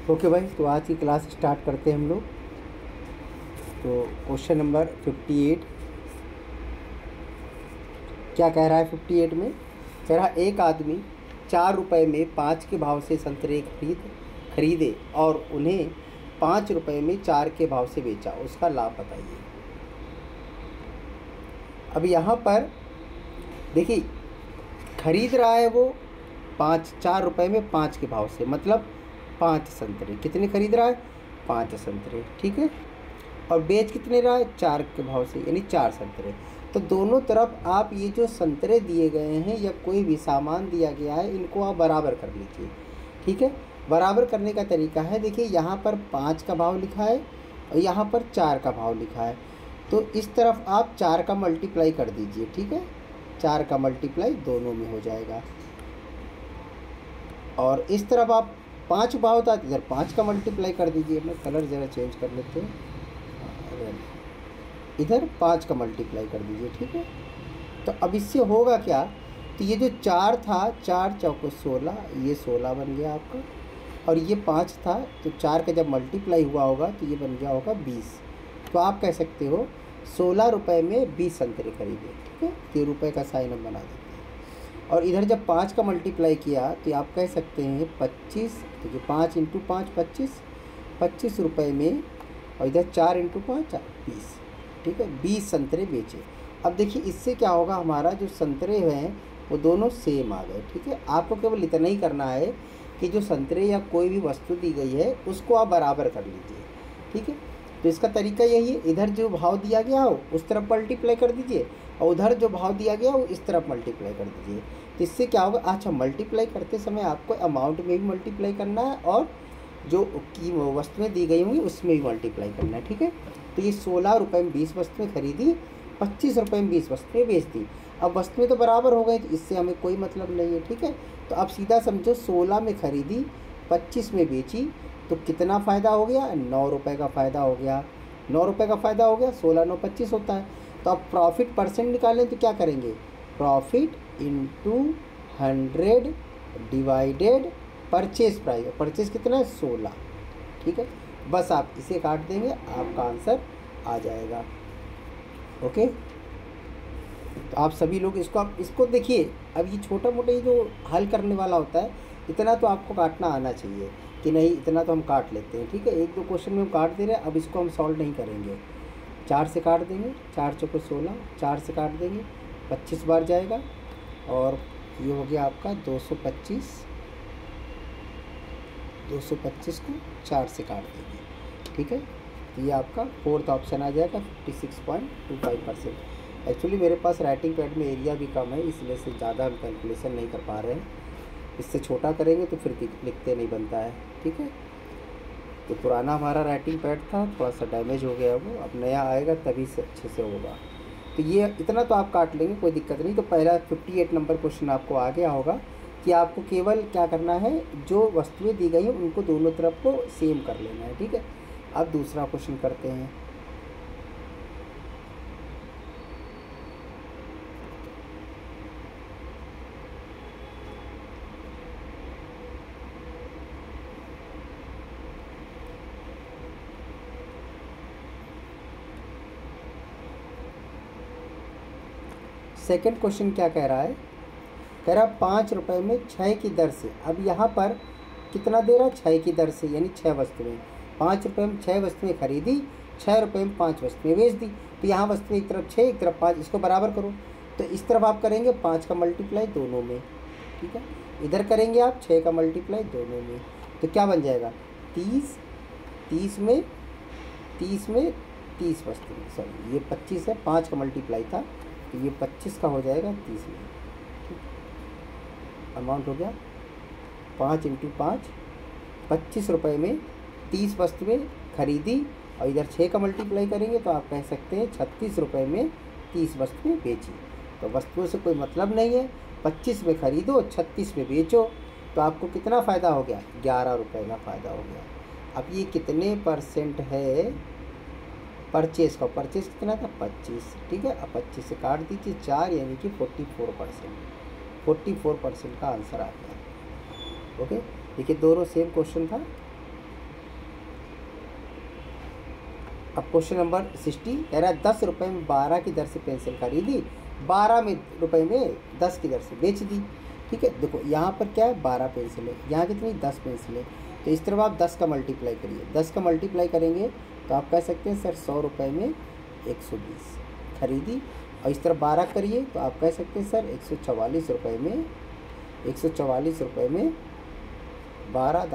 Okay भाई, तो आज की क्लास स्टार्ट करते हैं हम लोग। तो क्वेश्चन नंबर 58 क्या कह रहा है? 58 में कह रहा एक आदमी 4 रुपये में 5 के भाव से संतरे खरीदे और उन्हें 5 रुपये में 4 के भाव से बेचा, उसका लाभ बताइए। अब यहाँ पर देखिए, खरीद रहा है वो 4 रुपये में 5 के भाव से, मतलब 5 संतरे। कितने खरीद रहा है? 5 संतरे, ठीक है। और बेच कितने रहा है? 4 के भाव से, यानी 4 संतरे। तो दोनों तरफ आप ये जो संतरे दिए गए हैं या कोई भी सामान दिया गया है, इनको आप बराबर कर लीजिए, ठीक है। बराबर करने का तरीका है, देखिए यहाँ पर 5 का भाव लिखा है और यहाँ पर 4 का भाव लिखा है, तो इस तरफ आप 4 का मल्टीप्लाई कर दीजिए, ठीक है। 4 का मल्टीप्लाई दोनों में हो जाएगा। और इस तरफ आप 5 भाव था, इधर 5 का मल्टीप्लाई कर दीजिए। मैं कलर ज़रा चेंज कर लेते हैं, इधर 5 का मल्टीप्लाई कर दीजिए, ठीक है। तो अब इससे होगा क्या? तो ये जो 4 था, 4 चौको 16, ये 16 बन गया आपका। और ये 5 था, तो 4 का जब मल्टीप्लाई हुआ होगा तो ये बन गया होगा 20। तो आप कह सकते हो 16 रुपये में 20 संतरे खरीदे, ठीक है। ये रुपये का साइन हम बना देते हैं। और इधर जब 5 का मल्टीप्लाई किया तो आप कह सकते हैं 25, तो ये 5 × 5 25, 25 रुपये में, और इधर 4 × 5 20, ठीक है। 20 संतरे बेचे। अब देखिए इससे क्या होगा, हमारा जो संतरे हैं वो दोनों सेम आ गए, ठीक है। आपको केवल इतना ही करना है कि जो संतरे या कोई भी वस्तु दी गई है उसको आप बराबर कर लीजिए, ठीक है। तो इसका तरीका यही है, इधर जो भाव दिया गया हो उस तरफ मल्टीप्लाई कर दीजिए और उधर जो भाव दिया गया हो इस तरफ मल्टीप्लाई कर दीजिए। तो इससे क्या होगा, अच्छा मल्टीप्लाई करते समय आपको अमाउंट में भी मल्टीप्लाई करना है और जो की वस्तुएँ दी गई होंगी उसमें भी मल्टीप्लाई करना है, ठीक है। तो ये 16 रुपये में 20 वस्तुएँ खरीदी, 25 रुपये में 20 वस्तुएँ बेच दी। अब वस्तुएँ तो बराबर हो गई, तो इससे हमें कोई मतलब नहीं है, ठीक है। तो आप सीधा समझो 16 में खरीदी, 25 में बेची, तो कितना फ़ायदा हो गया? 9 रुपये का फ़ायदा हो गया। 9 रुपये का फ़ायदा हो गया, 16 9 25 होता है। तो आप प्रॉफिट परसेंट निकालें तो क्या करेंगे? Profit into 100 divided purchase price. Purchase कितना है? 16, ठीक है। बस आप इसे काट देंगे, आपका आंसर आ जाएगा। ओके, तो आप सभी लोग इसको देखिए। अब ये छोटा मोटा ये जो हल करने वाला होता है, इतना तो आपको काटना आना चाहिए कि नहीं, इतना तो हम काट लेते हैं, ठीक है। 1-2 क्वेश्चन में हम काट दे रहे हैं, अब इसको हम सॉल्व नहीं करेंगे। 4 से काट देंगे, 4 चौको 16, 4 से काट देंगे, 25 बार जाएगा और ये हो गया आपका 225। 225 को 4 से काट देंगे, ठीक है। तो ये आपका 4th ऑप्शन आ जाएगा, 56.25%। एक्चुअली मेरे पास राइटिंग पैड में एरिया भी कम है, इसलिए से ज़्यादा हम कैलकुलेशन नहीं कर पा रहे हैं। इससे छोटा करेंगे तो फिर लिखते नहीं बनता है, ठीक है। तो पुराना हमारा राइटिंग पैड था, थोड़ा सा डैमेज हो गया वो, अब नया आएगा तभी से अच्छे से होगा। तो ये इतना तो आप काट लेंगे, कोई दिक्कत नहीं। तो पहला 58 नंबर क्वेश्चन आपको आ गया होगा कि आपको केवल क्या करना है, जो वस्तुएं दी गई हैं उनको दोनों तरफ को सेम कर लेना है, ठीक है। अब दूसरा क्वेश्चन करते हैं। सेकंड क्वेश्चन क्या कह रहा है? कह रहा 5 रुपये में 6 की दर से। अब यहाँ पर कितना दे रहा है? 6 की दर से, यानी 6 वस्तुएं। 5 रुपये में 6 वस्तुएं खरीदी, 6 रुपये में 5 वस्तुएं बेच दी। तो यहाँ वस्तुएं एक तरफ 6, एक तरफ 5, इसको बराबर करो। तो इस तरफ आप करेंगे 5 का मल्टीप्लाई दोनों में, ठीक है। इधर करेंगे आप 6 का मल्टीप्लाई दोनों में, तो क्या बन जाएगा? 30 में 30 वस्तुएं, सॉरी ये 25 है, 5 का मल्टीप्लाई था, तो ये 25 का हो जाएगा 30 में, अमाउंट हो गया 5 × 5, 25 रुपये में 30 वस्तुएं खरीदी और इधर 6 का मल्टीप्लाई करेंगे तो आप कह सकते हैं 36 रुपये में 30 वस्तुएं बेची। तो वस्तुओं से कोई मतलब नहीं है, 25 में खरीदो, 36 में बेचो, तो आपको कितना फ़ायदा हो गया? 11 रुपये का फ़ायदा हो गया। अब ये कितने परसेंट है परचेज़ का? परचेज़ कितना था? 25, ठीक है। अब 25 से काट दीजिए 4, यानी कि 44%। 44% का आंसर आ गया। ओके, देखिए दोनों सेम क्वेश्चन था, अब क्वेश्चन नंबर 60 कह रहा है 10 रुपये में 12 की दर से पेंसिल खरीदी, 12 रुपये में 10 की दर से बेच दी। ठीक है, देखो यहाँ पर क्या है, 12 पेंसिल है, यहाँ कितनी 10 पेंसिल है, तो इस तरफ आप 10 का मल्टीप्लाई करिए, 10 का मल्टीप्लाई करेंगे तो आप कह सकते हैं सर 100 रुपये में 120 खरीदी, और इस तरफ 12 करिए तो आप कह सकते हैं सर 144 रुपये में 12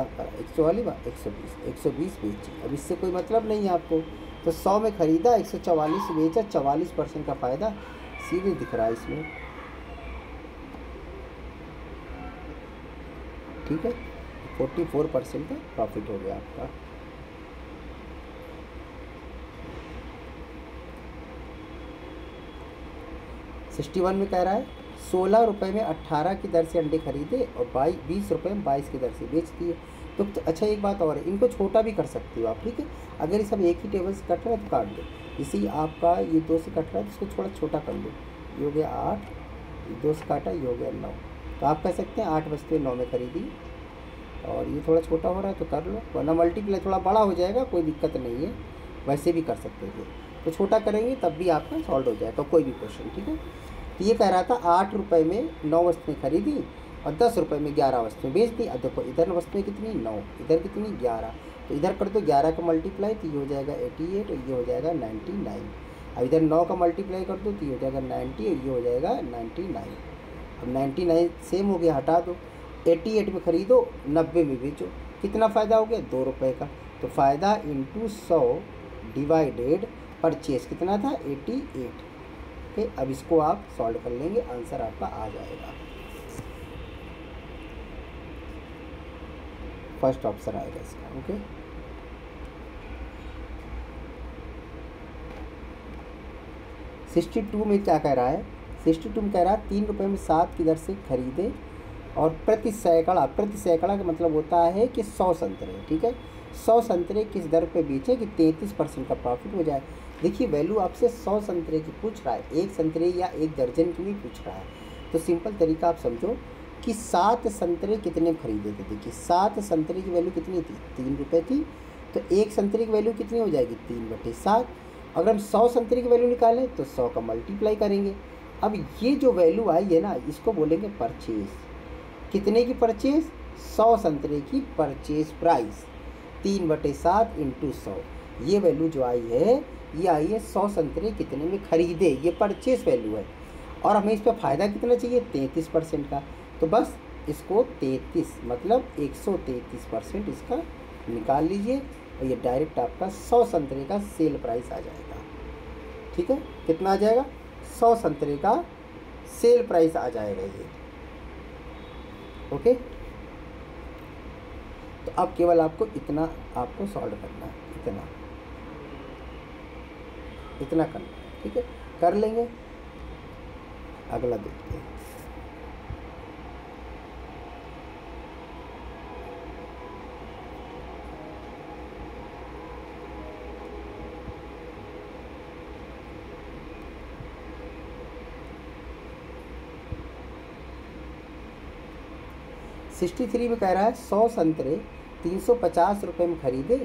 144 120 बेची। अब इससे कोई मतलब नहीं है आपको, तो 100 में ख़रीदा, 144 बेचा, 44% का फ़ायदा सीधे दिख रहा है इसमें। ठीक है, 44% का प्रॉफिट हो गया आपका। सिक्सटी 61 में कह रहा है 16 रुपये में 18 की दर से अंडे खरीदे और 20 रुपये में 22 की दर से बेच दिए। तो अच्छा एक बात और है, इनको छोटा भी कर सकती हो आप। ठीक है, अगर ये सब एक ही टेबल से कट रहा है तो काट दो, इसी आपका ये 2 से कट रहा है तो इसको थोड़ा छोटा कर लो, ये हो गया 8, 2 से काटा, ये हो गया 9, तो आप कह सकते हैं 8 वस्तुएं 9 में खरीदी, और ये थोड़ा छोटा हो रहा है तो कर लो, वरना मल्टीप्लाई थोड़ा बड़ा हो जाएगा, कोई दिक्कत नहीं है, वैसे भी कर सकते थे, तो छोटा करेंगे तब भी आपका सॉल्व हो जाएगा कोई भी क्वेश्चन। ठीक है, तो ये कह रहा था 8 रुपये में 9 वस्तुएं खरीदी और 10 रुपये में 11 वस्तुएं बेच दी। अब देखो इधर वस्तुएं कितनी 9, इधर कितनी 11, तो इधर कर दो 11 का मल्टीप्लाई तो ये हो जाएगा 88 और ये हो जाएगा 99। अब इधर 9 का मल्टीप्लाई कर दो तो ये हो जाएगा 90 और ये हो जाएगा 99। अब 99 सेम हो गया, हटा दो, 88 में ख़रीदो, 90 में बेचो, कितना फ़ायदा हो गया 2 रुपये का। तो फ़ायदा इंटू 100 डिवाइडेड परचेस कितना था 88। ओके, अब इसको आप सॉल्व कर लेंगे, आंसर आपका आ जाएगा, फर्स्ट ऑप्शन आएगा इसका। ओके, सिक्सटी 62 में क्या कह रहा है, 62 में कह रहा है 3 रुपये में 7 की दर से खरीदे और प्रति सैकड़ा का मतलब होता है कि 100 संतरे। ठीक है, 100 संतरे किस दर पे बेचे कि 33% का प्रॉफिट हो जाए। देखिए वैल्यू आपसे 100 संतरे की पूछ रहा है, एक संतरे या एक दर्जन की नहीं पूछ रहा है, तो सिंपल तरीका आप समझो कि 7 संतरे कितने में खरीदे थे। देखिए 7 संतरे की वैल्यू कितनी थी 3 रुपये थी, तो एक संतरे की वैल्यू कितनी हो जाएगी 3/7। अगर हम 100 संतरे की वैल्यू निकालें तो 100 का मल्टीप्लाई करेंगे। अब ये जो वैल्यू आई है ना, इसको बोलेंगे परचेज। कितने की परचेज, 100 संतरे की परचेज प्राइस, 3/7 इंटू 100, ये वैल्यू जो आई है ये आई है 100 संतरे कितने में खरीदे, ये परचेज वैल्यू है, और हमें इस पर फ़ायदा कितना चाहिए 33% का, तो बस इसको 33 मतलब 133% इसका निकाल लीजिए और ये डायरेक्ट आपका 100 संतरे का सेल प्राइस आ जाएगा। ठीक है, कितना आ जाएगा 100 संतरे का सेल प्राइस आ जाएगा ये। ओके, तो अब केवल आपको इतना आपको सॉल्व करना है, इतना करना है। ठीक है, कर लेंगे, अगला देखते हैं। सिक्सटी 63 में कह रहा है 100 संतरे 350 रुपये में खरीदे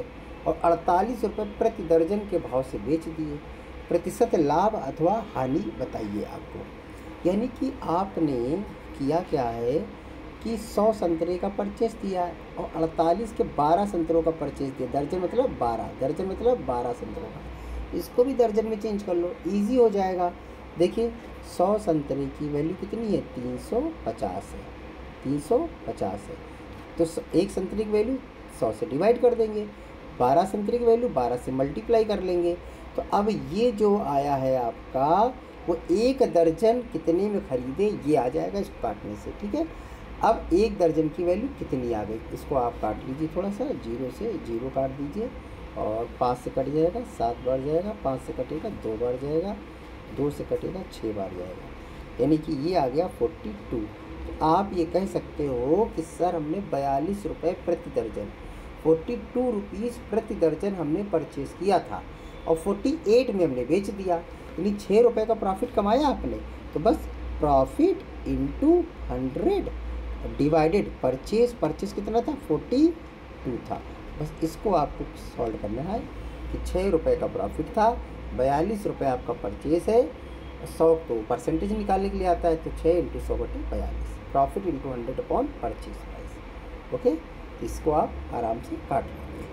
और 48 रुपये प्रति दर्जन के भाव से बेच दिए, प्रतिशत लाभ अथवा हानि बताइए आपको। यानी कि आपने किया क्या है कि 100 संतरे का परचेस दिया है और 48 के 12 संतरों का परचेस दिया, दर्जन मतलब 12 संतरों का, इसको भी दर्जन में चेंज कर लो, इजी हो जाएगा। देखिए 100 संतरे की वैल्यू कितनी है 350 है, 350 है, तो एक संतरे की वैल्यू 100 से डिवाइड कर देंगे, 12 संतरे की वैल्यू 12 से मल्टीप्लाई कर लेंगे, तो अब ये जो आया है आपका वो एक दर्जन कितने में खरीदे ये आ जाएगा इसको काटने से। ठीक है, अब एक दर्जन की वैल्यू कितनी आ गई, इसको आप काट लीजिए, थोड़ा सा 0 से 0 काट दीजिए और 5 से कट जाएगा 7 बार जाएगा, 5 से कटेगा 2 बार जाएगा, 2 से कटेगा 6 बार जाएगा, यानी कि ये आ गया 42। तो आप ये कह सकते हो कि सर हमने 42 रुपये प्रति दर्जन, 42 रुपीज़ प्रति दर्जन हमने परचेज़ किया था और 48 में हमने बेच दिया, यानी 6 रुपये का प्रॉफिट कमाया आपने। तो बस प्रॉफिट इंटू 100 डिवाइडेड परचेज कितना था 42 था, बस इसको आपको सॉल्व करना है। कि 6 रुपये का प्रॉफिट था, 42 रुपये आपका परचेस है, 100 तो परसेंटेज निकालने के लिए आता है, तो 6 into 100/42 profit into 100 upon purchase price. Okay, इसको आप आराम से काट लेंगे।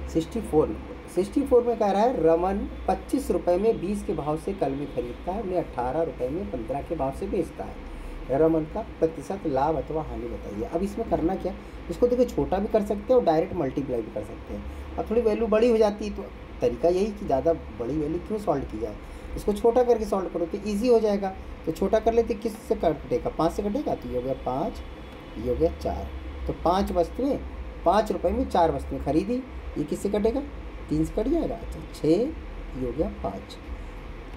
64 में कह रहा है रमन 25 रुपये में 20 के भाव से कलमी खरीदता है, उन्हें 18 रुपये में 15 के भाव से बेचता है। रमन का प्रतिशत लाभ अथवा हानि बताइए। अब इसमें करना क्या, इसको देखिए छोटा भी कर सकते हैं और डायरेक्ट मल्टीप्लाई भी कर सकते हैं। अब थोड़ी वैल्यू बड़ी हो जाती है तो तरीका यही कि ज़्यादा बड़ी वैल्यू क्यों सॉल्व की जाए, इसको छोटा करके सॉल्व करो तो ईजी हो जाएगा। तो छोटा कर लेते, किस से कटेगा, 5 से कटेगा, तो ये हो गया 5, ये हो गया 4। तो 5 वस्तुएँ 5 रुपये में 4 वस्तुएँ खरीदी, ये किससे कटेगा, 3 से कट जाएगा। अच्छा 6, ये हो गया 5।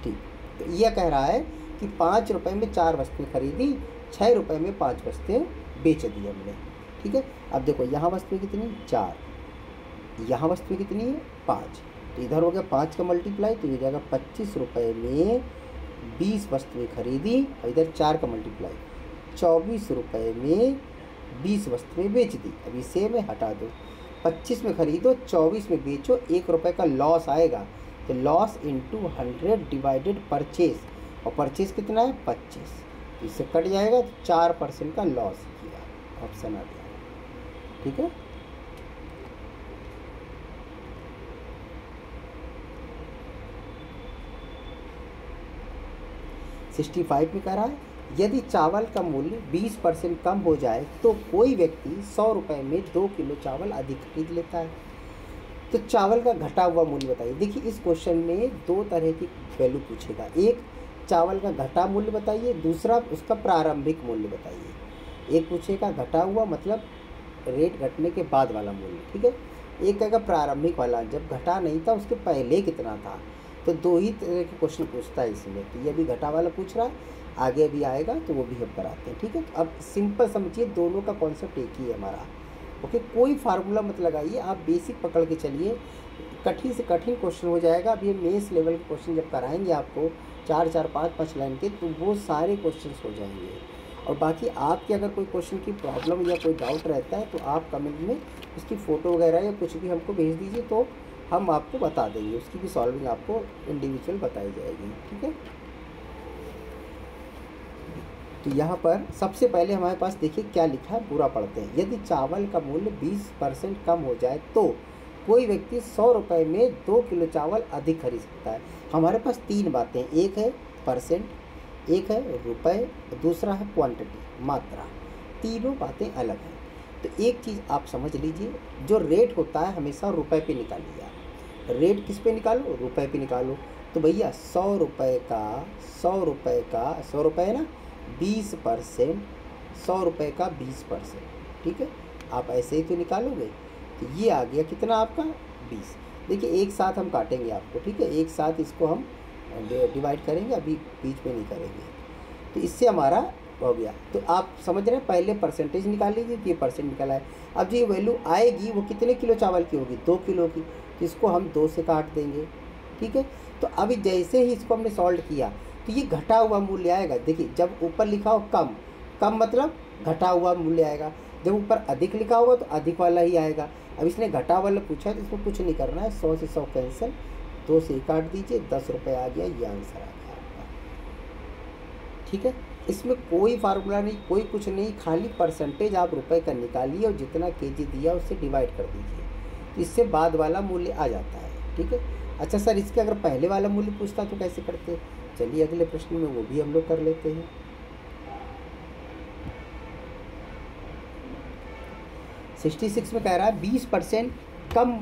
ठीक, तो यह कह रहा है कि 5 रुपये में 4 वस्तुएँ खरीदी, 6 रुपये में 5 वस्तुएँ बेच दी हमने। ठीक है, अब देखो यहाँ वस्तुएँ कितनी, 4, यहाँ वस्तुएँ कितनी है, 5। तो इधर हो गया 5 का मल्टीप्लाई, तो ये जाएगा 25 रुपये में 20 वस्तुएँ खरीदी, और इधर 4 का मल्टीप्लाई 24 रुपये में 20 वस्तुएँ बेच दी। अब इसे में हटा दो, 25 में खरीदो, 24 में बेचो, 1 रुपये का लॉस आएगा। तो लॉस इंटू 100 डिवाइडेड परचेस, और परचेस कितना है 25, इससे कट जाएगा, तो 4% का लॉस किया, ऑप्शन आ गया। ठीक है, सिक्सटी 65 में कह रहा है यदि चावल का मूल्य 20% कम हो जाए तो कोई व्यक्ति 100 रुपये में 2 किलो चावल अधिक खरीद लेता है। तो चावल का घटा हुआ मूल्य बताइए। देखिए इस क्वेश्चन में 2 तरह की वैल्यू पूछेगा, एक चावल का घटा मूल्य बताइए, दूसरा उसका प्रारंभिक मूल्य बताइए। एक पूछेगा घटा हुआ मतलब रेट घटने के बाद वाला मूल्य, ठीक है। एक कहेगा प्रारंभिक वाला, जब घटा नहीं था उसके पहले कितना था। तो 2 ही तरह के क्वेश्चन पूछता है इसमें। तो ये भी घटा वाला पूछ रहा है, आगे भी आएगा तो वो भी हम कराते हैं। ठीक है, तो अब सिंपल समझिए, दोनों का कॉन्सेप्ट एक ही है हमारा। ओके, कोई फार्मूला मत लगाइए, आप बेसिक पकड़ के चलिए, कठिन से कठिन क्वेश्चन हो जाएगा। अब ये मेंस लेवल के क्वेश्चन जब कराएंगे आपको 4-4, 5-5 लाइन के, तो वो सारे क्वेश्चन हो जाएंगे। और बाकी आपके अगर कोई क्वेश्चन की प्रॉब्लम या कोई डाउट रहता है तो आप कमेंट में उसकी फ़ोटो वगैरह या कुछ भी हमको भेज दीजिए, तो हम आपको बता देंगे, उसकी भी सॉल्विंग आपको इंडिविजुअल बताई जाएगी। ठीक है, तो यहाँ पर सबसे पहले हमारे पास देखिए क्या लिखा है, पूरा पढ़ते हैं। यदि चावल का मूल्य 20% कम हो जाए तो कोई व्यक्ति 100 रुपये में 2 किलो चावल अधिक खरीद सकता है। हमारे पास 3 बातें, एक है परसेंट, एक है रुपए, दूसरा है क्वांटिटी, मात्रा। तीनों बातें अलग हैं। तो एक चीज़ आप समझ लीजिए, जो रेट होता है हमेशा रुपए पे निकालिए आप। रेट किस पे निकालो, रुपए पे निकालो। तो भैया 100 रुपये का 100 रुपये है ना, 20%, 100 रुपये का 20%, ठीक है। आप ऐसे ही तो निकालोगे, तो ये आ गया कितना आपका 20। देखिए एक साथ हम काटेंगे आपको, ठीक है, एक साथ इसको हम डिवाइड करेंगे, अभी बीच में नहीं करेंगे। तो इससे हमारा हो गया। तो आप समझ रहे हैं, पहले परसेंटेज निकाल लीजिए, ये परसेंट निकाला है। अब जो ये वैल्यू आएगी वो कितने किलो चावल की होगी, 2 किलो की, तो इसको हम 2 से काट देंगे। ठीक है, तो अभी जैसे ही इसको हमने सॉल्व किया तो ये घटा हुआ मूल्य आएगा। देखिए जब ऊपर लिखा हो कम मतलब घटा हुआ मूल्य आएगा, जब ऊपर अधिक लिखा होगा तो अधिक वाला ही आएगा। अब इसने घटा वाला पूछा तो इसमें कुछ नहीं करना है, 100 से 100 कैंसिल, 2 से काट दीजिए, 10 रुपये आ गया, ये आंसर आ गया आपका। ठीक है, इसमें कोई फार्मूला नहीं, कोई कुछ नहीं, खाली परसेंटेज आप रुपए का निकालिए और जितना केजी दिया उससे डिवाइड कर दीजिए, तो इससे बाद वाला मूल्य आ जाता है। ठीक है, अच्छा सर इसके अगर पहले वाला मूल्य पूछता तो कैसे करते, चलिए अगले प्रश्न में वो भी हम लोग कर लेते हैं। 66 में कह रहा है 20% कम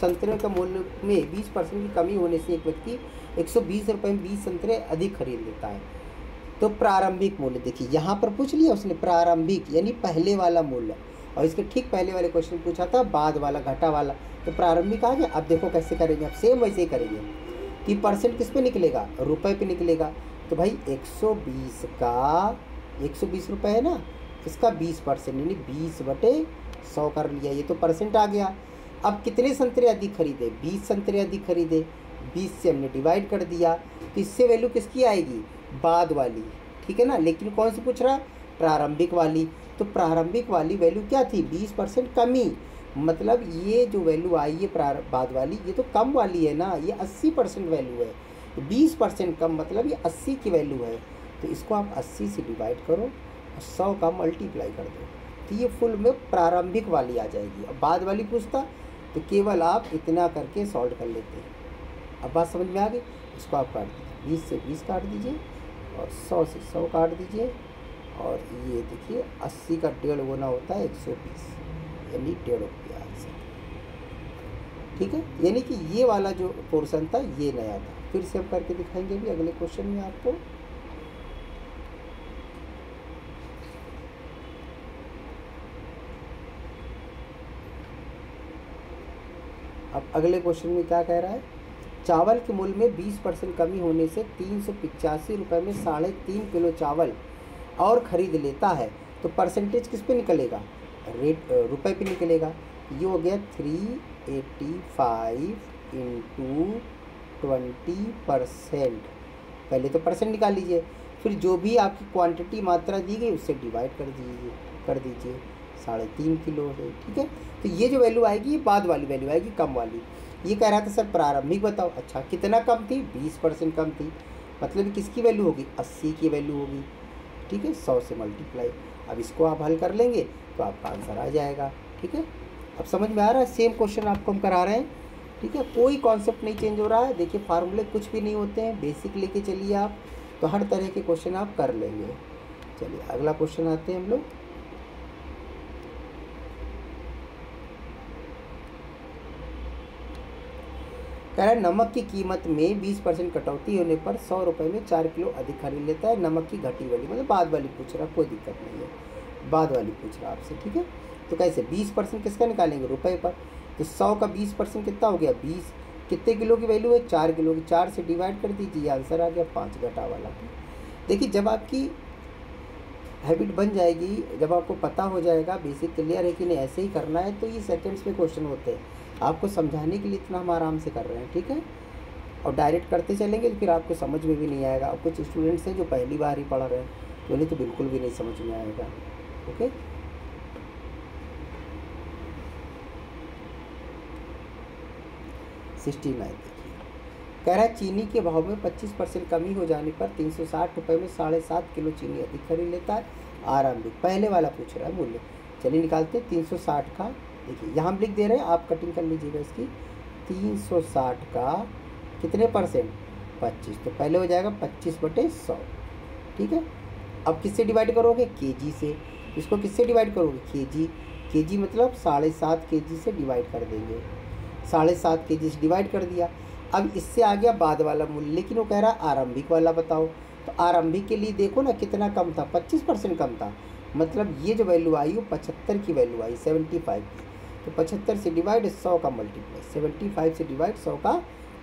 संतरे का मूल्य में 20% की कमी होने से एक व्यक्ति 120 रुपये में 20 संतरे अधिक खरीद लेता है। तो प्रारंभिक मूल्य देखिए यहाँ पर पूछ लिया उसने, प्रारंभिक यानी पहले वाला मूल्य, और इसके ठीक पहले वाले क्वेश्चन पूछा था बाद वाला घटा वाला, तो प्रारंभिक आ गया। अब देखो कैसे करेंगे, अब सेम वैसे ही करेंगे कि परसेंट किस पे निकलेगा, रुपए पे निकलेगा। तो भाई 120 का 120 रुपये है ना, इसका 20% यानी 20/100 कर लिया, ये तो परसेंट आ गया। अब कितने संतरे अधिक खरीदे, 20 संतरे अधिक खरीदे, 20 से हमने डिवाइड कर दिया, तो इससे वैल्यू किसकी आएगी, बाद वाली, ठीक है ना। लेकिन कौन सी पूछ रहा है, प्रारंभिक वाली। तो प्रारंभिक वाली वैल्यू क्या थी, 20% कमी, मतलब ये जो वैल्यू आई है बाद वाली, ये तो कम वाली है ना, ये 80% वैल्यू है। 20% कम मतलब ये 80 की वैल्यू है। तो इसको आप 80 से डिवाइड करो और 100 का मल्टीप्लाई कर दो, तो ये फुल में प्रारंभिक वाली आ जाएगी। अब बाद वाली पूछता तो केवल आप इतना करके सॉल्व कर लेते हैं। अब बात समझ में आ गई। इसको आप काट दीजिए, 20 से 20 काट दीजिए और 100 से 100 काट दीजिए। और ये देखिए 80 का 1.5 गुना होता है 120, यानी 1.5 रुपया आंसर। ठीक है, यानी कि ये वाला जो पोर्शन था ये नया था। फिर से हम करके दिखाएंगे भी अगले क्वेश्चन में आपको। अब अगले क्वेश्चन में क्या कह रहा है, चावल के मूल्य में 20% कमी होने से 385 रुपये में 3.5 किलो चावल और ख़रीद लेता है, तो परसेंटेज किस पे निकलेगा, रेट रुपए पे निकलेगा। ये हो गया 385 इंटू 20%। पहले तो परसेंट निकाल लीजिए, फिर जो भी आपकी क्वांटिटी मात्रा दी गई उससे डिवाइड कर दीजिए 3.5 किलो है। ठीक है, तो ये जो वैल्यू आएगी ये बाद वाली वैल्यू आएगी, कम वाली। ये कह रहा था सर प्रारंभिक बताओ। अच्छा, कितना कम थी, 20% कम थी, मतलब किसकी वैल्यू होगी, 80 की वैल्यू होगी। ठीक है, 100 से मल्टीप्लाई। अब इसको आप हल कर लेंगे तो आपका आंसर आ जाएगा। ठीक है, अब समझ में आ रहा है, सेम क्वेश्चन आपको हम करा रहे हैं। ठीक है, कोई कॉन्सेप्ट नहीं चेंज हो रहा है। देखिए फार्मूले कुछ भी नहीं होते हैं, बेसिक लेके चलिए आप, तो हर तरह के क्वेश्चन आप कर लेंगे। चलिए अगला क्वेश्चन आते हैं हम लोग। कह रहा है नमक की कीमत में 20% कटौती होने पर 100 रुपये में 4 किलो अधिक खरीद लेता है। नमक की घटी वाली मतलब बाद वाली पूछ रहा, कोई दिक्कत नहीं है, बाद वाली पूछ रहा आपसे। ठीक है, तो कैसे 20% किसका निकालेंगे, रुपए पर। तो 100 का 20% कितना हो गया, 20। कितने किलो की वैल्यू है, 4 किलो की, 4 से डिवाइड कर दीजिए, आंसर आ गया 5 घटा वाला। देखिए जब आपकी हैबिट बन जाएगी, जब आपको पता हो जाएगा, बेसिक क्लियर है कि नहीं ऐसे ही करना है, तो ये सेकंड्स में क्वेश्चन होते हैं। आपको समझाने के लिए इतना हम आराम से कर रहे हैं। ठीक है, और डायरेक्ट करते चलेंगे तो फिर आपको समझ में भी नहीं आएगा। अब कुछ स्टूडेंट्स हैं जो पहली बार ही पढ़ रहे हैं, तो उन्हें तो बिल्कुल भी नहीं समझ में आएगा। ओके, 69 देखिए, कह रहा है चीनी के भाव में 25% कमी हो जाने पर 360 रुपये में 7.5 किलो चीनी अधिक खरीद लेता है। आरंभिक पहले वाला पूछ रहा है मूल्य। चलिए निकालते हैं 360 का। देखिए यहाँ हम लिख दे रहे हैं, आप कटिंग कर लीजिएगा इसकी। 360 का कितने परसेंट, 25, तो पहले हो जाएगा 25/100। ठीक है, अब किससे डिवाइड करोगे, केजी से। इसको किससे डिवाइड करोगे, केजी। केजी मतलब 7.5 केजी से डिवाइड कर देंगे, 7.5 केजी से डिवाइड कर दिया। अब इससे आ गया बाद वाला मूल्य, लेकिन वो कह रहा है आरंभिक वाला बताओ। तो आरंभिक के लिए देखो ना कितना कम था, 25% कम था, मतलब ये जो वैल्यू आई वो 75 की वैल्यू आई, 75 की। तो 75 से डिवाइड 100 का मल्टीप्लाई, 75 से डिवाइड 100 का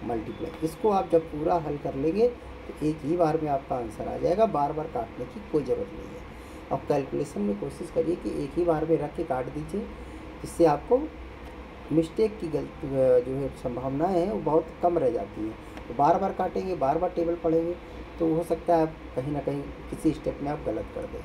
मल्टीप्लाई। इसको आप जब पूरा हल कर लेंगे तो एक ही बार में आपका आंसर आ जाएगा, बार बार काटने की कोई ज़रूरत नहीं है। और कैलकुलेशन में कोशिश करिए कि एक ही बार में रख के काट दीजिए, इससे आपको मिस्टेक की जो है संभावनाएं हैं वो बहुत कम रह जाती हैं। तो बार बार काटेंगे, बार बार टेबल पढ़ेंगे, तो हो सकता है आप कहीं ना कहीं किसी स्टेप में आप गलत कर दें।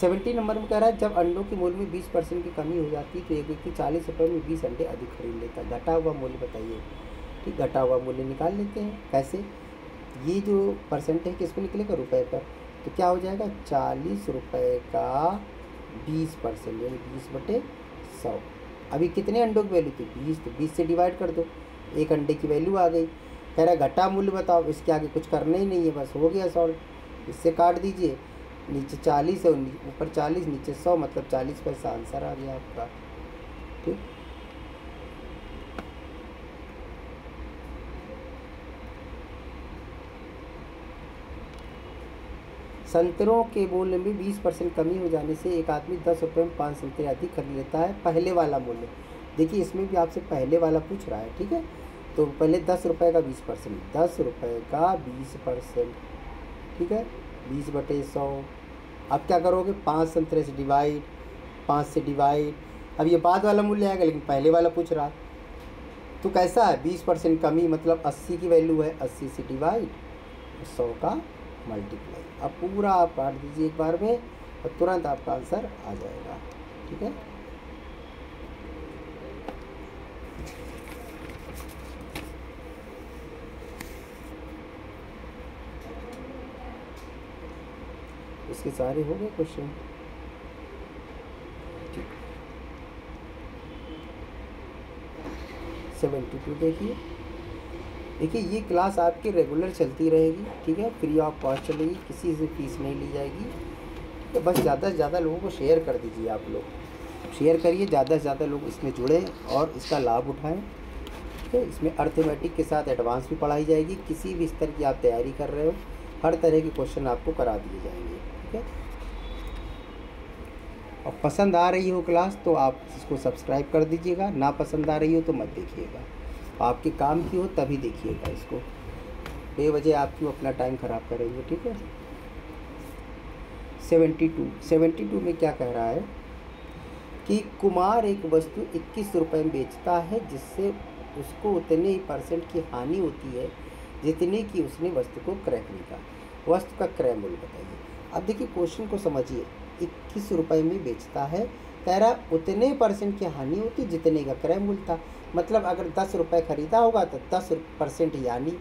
सेवेंटी नंबर में कह रहा है जब अंडों के मूल्य में 20% की कमी हो जाती है तो एक व्यक्ति 40 रुपये में 20 अंडे अधिक खरीद लेता है। घटा हुआ मूल्य बताइए। ठीक, घटा हुआ मूल्य निकाल लेते हैं। कैसे, ये जो परसेंट है किस पे निकलेगा, रुपए पर। तो क्या हो जाएगा, 40 रुपये का 20% यानी 20/100। अभी कितने अंडों की वैल्यू थी, 20, तो 20 से डिवाइड कर दो, एक अंडे की वैल्यू आ गई। कह रहा है घटा मूल्य बताओ, इसके आगे कुछ करना ही नहीं है, बस हो गया सॉल्व। इससे काट दीजिए, नीचे 40 है ऊपर 40, नीचे 100, मतलब 40 पैसा आंसर आ गया आपका। ठीक, संतरों के मूल्य में 20% कमी हो जाने से एक आदमी 10 रुपये में 5 संतरे अधिक खरीद लेता है। पहले वाला मूल्य देखिए, इसमें भी आपसे पहले वाला पूछ रहा है। ठीक है, तो पहले 10 रुपये का 20%, 10 रुपये का 20%। ठीक है, 20/100। अब क्या करोगे, 5 संतरे से डिवाइड, 5 से डिवाइड, अब ये बाद वाला मूल्य आएगा लेकिन पहले वाला पूछ रहा। तो कैसा है 20% कमी, मतलब 80 की वैल्यू है, 80 से डिवाइड 100 का मल्टीप्लाई। अब पूरा आप काट दीजिए एक बार में और तुरंत आपका आंसर आ जाएगा। ठीक है, इसके सारे हो गए क्वेश्चन। 72 देखिए। देखिए ये क्लास आपकी रेगुलर चलती रहेगी, ठीक है, फ्री ऑफ कॉस्ट चलेगी, किसी से फीस नहीं ली जाएगी। तो बस ज़्यादा से ज़्यादा लोगों को शेयर कर दीजिए, आप लोग शेयर करिए, ज़्यादा से ज़्यादा लोग इसमें जुड़ें और इसका लाभ उठाएं। ठीक है, इसमें अर्थमेटिक के साथ एडवांस भी पढ़ाई जाएगी। किसी भी स्तर की आप तैयारी कर रहे हो, हर तरह के क्वेश्चन आपको करा दिए जाएंगे। ठीक है, और पसंद आ रही हो क्लास तो आप इसको सब्सक्राइब कर दीजिएगा, ना पसंद आ रही हो तो मत देखिएगा। आपके काम की हो तभी देखिएगा इसको, बेवजह आप क्यों अपना टाइम ख़राब करेंगे। ठीक है, 72 में क्या कह रहा है कि कुमार एक वस्तु 21 रुपये में बेचता है, जिससे उसको उतने ही % की हानि होती है जितने की उसने वस्तु को क्रय खरीदा। वस्तु का क्रय मूल्य बताइए। अब देखिए क्वेश्चन को समझिए, 21 रुपये में बेचता है, कह रहा उतने % की हानि होती जितने का क्रय मूल्य था। मतलब अगर 10 रुपये खरीदा होगा तो 10% यानी,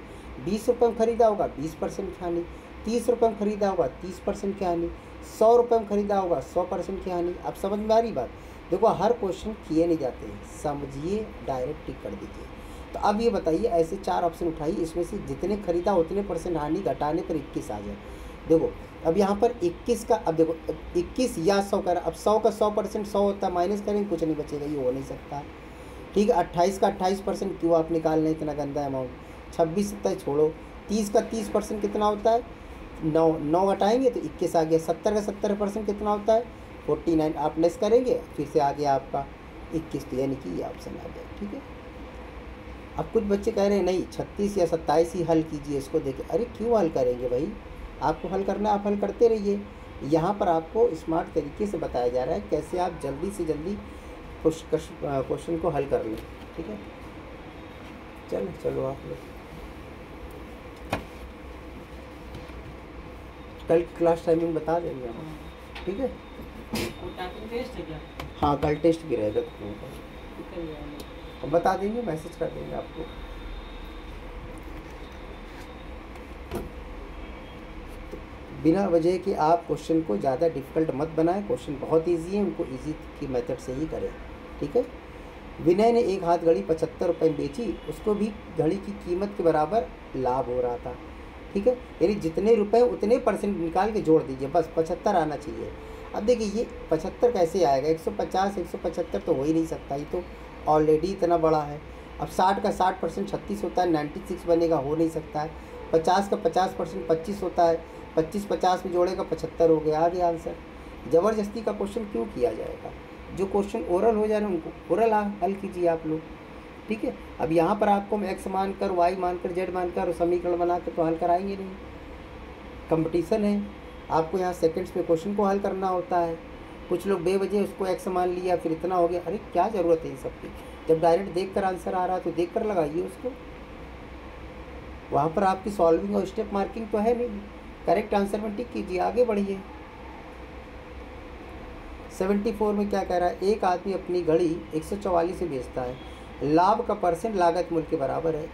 20 रुपये में खरीदा होगा 20% की हानि, 30 रुपये में खरीदा होगा 30% की हानि, 100 रुपये में खरीदा होगा 100% की हानि। अब समझ में आ रही बात। देखो हर क्वेश्चन किए नहीं जाते हैं, समझिए, डायरेक्ट टिक कर दीजिए। तो अब ये बताइए, ऐसे 4 ऑप्शन उठाइए, इसमें से जितने खरीदा उतने % हानि, घटाने पर 21 आ जाए। देखो अब यहाँ पर 21 का, अब देखो 21 या 100 कर, अब 100 का 100% 100 होता है, माइनस करेंगे कुछ नहीं बचेगा, ये हो नहीं सकता। ठीक है, 28 का 28% क्यों आप निकाल लें, इतना गंदा अमाउंट। 26 होता है, छोड़ो। 30 का 30% कितना होता है, 9 घटाएंगे तो 21 आ गया। 70 का 70% कितना होता है, 49। आप लेस करेंगे फिर से आ गया आपका 21, तो यानी कि ये ऑप्शन आ गया। ठीक है, अब कुछ बच्चे कह रहे हैं नहीं 36 या 27 ही हल कीजिए इसको देखें। अरे क्यों हल करेंगे भाई, आपको हल करना, आप हल करते रहिए। यहाँ पर आपको स्मार्ट तरीके से बताया जा रहा है कैसे आप जल्दी से जल्दी क्वेश्चन को हल कर लें। ठीक है, चलो आप लोग कल क्लास टाइमिंग बता देंगे हम। ठीक है, हाँ कल टेस्ट भी रहेगा, तो बता देंगे, मैसेज कर देंगे आपको। बिना वजह कि आप क्वेश्चन को ज़्यादा डिफ़िकल्ट मत बनाएं, क्वेश्चन बहुत इजी है, उनको इजी की मेथड से ही करें। ठीक है, विनय ने एक हाथ घड़ी 75 रुपये में बेची, उसको भी घड़ी की कीमत के बराबर लाभ हो रहा था। ठीक है, यानी जितने रुपए उतने % निकाल के जोड़ दीजिए, बस 75 आना चाहिए। अब देखिए ये 75 कैसे आएगा, 150 175 तो हो ही नहीं सकता, ये तो ऑलरेडी इतना बड़ा है। अब 60 का 60% 36 होता है, 96 बनेगा, हो नहीं सकता है। 50 का 50% 25 होता है, 25 50 में जोड़ेगा 75 हो गया, आ गया आंसर। ज़बरदस्ती का क्वेश्चन क्यों किया जाएगा, जो क्वेश्चन ओरल हो जाए ना उनको ओरल हल कीजिए आप लोग। ठीक है, अब यहाँ पर आपको x मानकर y मानकर z मानकर समीकरण बनाकर तो हल कराएंगे नहीं, कंपटीशन है। आपको यहाँ सेकंड्स में क्वेश्चन को हल करना होता है। कुछ लोग बेवजह उसको x मान लिया, फिर इतना हो गया। अरे क्या ज़रूरत है इन सब की, जब डायरेक्ट देख कर आंसर आ रहा है तो देख कर लगाइए उसको। वहाँ पर आपकी सॉल्विंग और स्टेप मार्किंग तो है नहीं, करेक्ट आंसर में टिक कीजिए, आगे बढ़िए। 74 में क्या कह रहा है, एक आदमी अपनी घड़ी 144 में बेचता है, लाभ का % लागत मूल्य के बराबर है।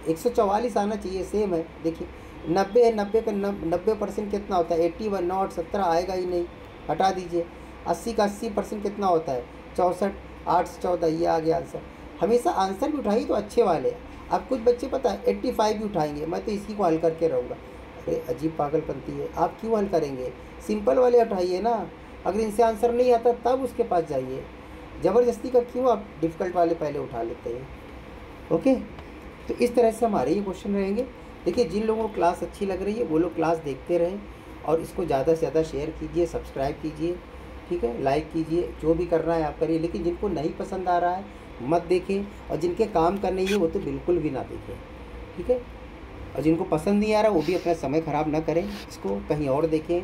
144 आना चाहिए, सेम है। देखिए 90 है, 90 का 90% कितना होता है, 81, 9, 70 आएगा ही नहीं, हटा दीजिए। 80 का 80% कितना होता है, 64, 8 से 14, ये आ गया आंसर। हमेशा आंसर भी उठाइए तो अच्छे वाले। अब कुछ बच्चे पता है 85 भी उठाएंगे, मैं तो इसी को हल करके रहूँगा। अरे अजीब पागलपंती है, आप क्यों हल करेंगे, सिंपल वाले उठाइए ना। अगर इनसे आंसर नहीं आता तब उसके पास जाइए, ज़बरदस्ती का क्यों आप डिफ़िकल्ट वाले पहले उठा लेते हैं। ओके, तो इस तरह से हमारे ये क्वेश्चन रहेंगे। देखिए जिन लोगों को क्लास अच्छी लग रही है वो लोग क्लास देखते रहें और इसको ज़्यादा से ज़्यादा शेयर कीजिए, सब्सक्राइब कीजिए। ठीक है, लाइक कीजिए, जो भी करना है आप करिए। लेकिन जिनको नहीं पसंद आ रहा है मत देखें, और जिनके काम करने ही है वो तो बिल्कुल भी ना देखें। ठीक है, और जिनको पसंद नहीं आ रहा वो भी अपना समय ख़राब ना करें, इसको कहीं और देखें।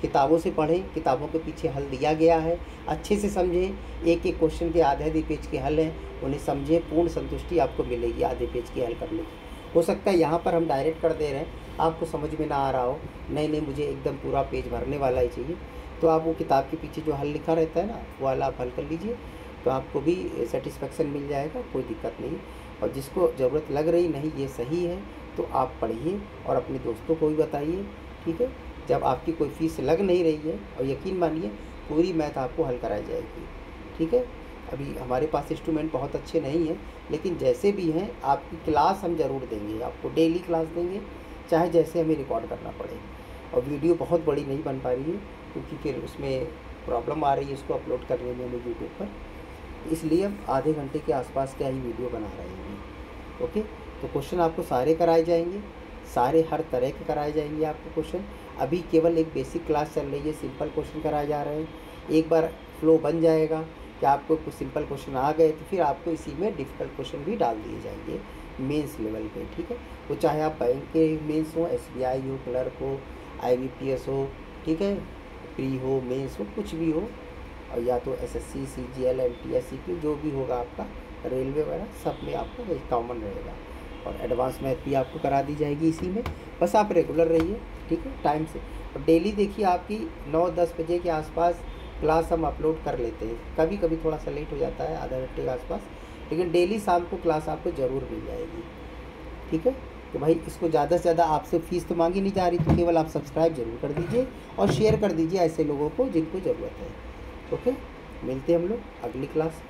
किताबों से पढ़ें, किताबों के पीछे हल दिया गया है, अच्छे से समझें। एक एक क्वेश्चन के आधे पेज के हल हैं, उन्हें समझें, पूर्ण संतुष्टि आपको मिलेगी आधे पेज के हल करने की। हो सकता है यहाँ पर हम डायरेक्ट कर दे रहे हैं, आपको समझ में ना आ रहा हो, नहीं मुझे एकदम पूरा पेज भरने वाला ही चाहिए, तो आप वो किताब के पीछे जो हल लिखा रहता है ना, वो वाला आप हल कर लीजिए, तो आपको भी सेटिस्फेक्शन मिल जाएगा, कोई दिक्कत नहीं। और जिसको ज़रूरत लग रही नहीं ये सही है, तो आप पढ़िए और अपने दोस्तों को भी बताइए, ठीक है। जब आपकी कोई फ़ीस लग नहीं रही है, और यकीन मानिए पूरी मैथ आपको हल कराई जाएगी, ठीक है। अभी हमारे पास इंस्ट्रूमेंट बहुत अच्छे नहीं हैं, लेकिन जैसे भी हैं आपकी क्लास हम ज़रूर देंगे, आपको डेली क्लास देंगे, चाहे जैसे हमें रिकॉर्ड करना पड़े। और वीडियो बहुत बड़ी नहीं बन पा रही है, क्योंकि फिर उसमें प्रॉब्लम आ रही है उसको अपलोड करने में हमें यूट्यूब पर, इसलिए हम आधे घंटे के आसपास का ही वीडियो बना रहे हैं। ओके, तो क्वेश्चन आपको सारे कराए जाएंगे, सारे हर तरह के कराए जाएंगे आपको क्वेश्चन। अभी केवल एक बेसिक क्लास चल रही है, सिंपल क्वेश्चन कराए जा रहे हैं। एक बार फ्लो बन जाएगा कि आपको कुछ सिंपल क्वेश्चन आ गए, तो फिर आपको इसी में डिफ़िकल्ट क्वेश्चन भी डाल दिए जाएंगे मेंस लेवल पे, ठीक है। वो चाहे आप बैंक के मेंस हो, SBI हो, क्लर्क हो, IBPS हो, ठीक है, प्री हो, मेंस हो, कुछ भी हो, और या तो SSC, CGL, MTS, CP जो भी होगा आपका, रेलवे वगैरह, सब में आपका वही कॉमन रहेगा। और एडवांस मैथ भी आपको करा दी जाएगी इसी में, बस आप रेगुलर रहिए, ठीक है, टाइम से। और डेली देखिए आपकी 9-10 बजे के आसपास क्लास हम अपलोड कर लेते हैं, कभी कभी थोड़ा सा लेट हो जाता है, आधा घंटे के आसपास, लेकिन डेली शाम को क्लास आपको ज़रूर मिल जाएगी, ठीक है। तो भाई इसको ज़्यादा से ज़्यादा, आपसे फ़ीस तो मांगी नहीं जा रही, तो केवल आप सब्सक्राइब जरूर कर दीजिए और शेयर कर दीजिए ऐसे लोगों को जिनको ज़रूरत है। ओके, मिलते हैं हम लोग अगली क्लास।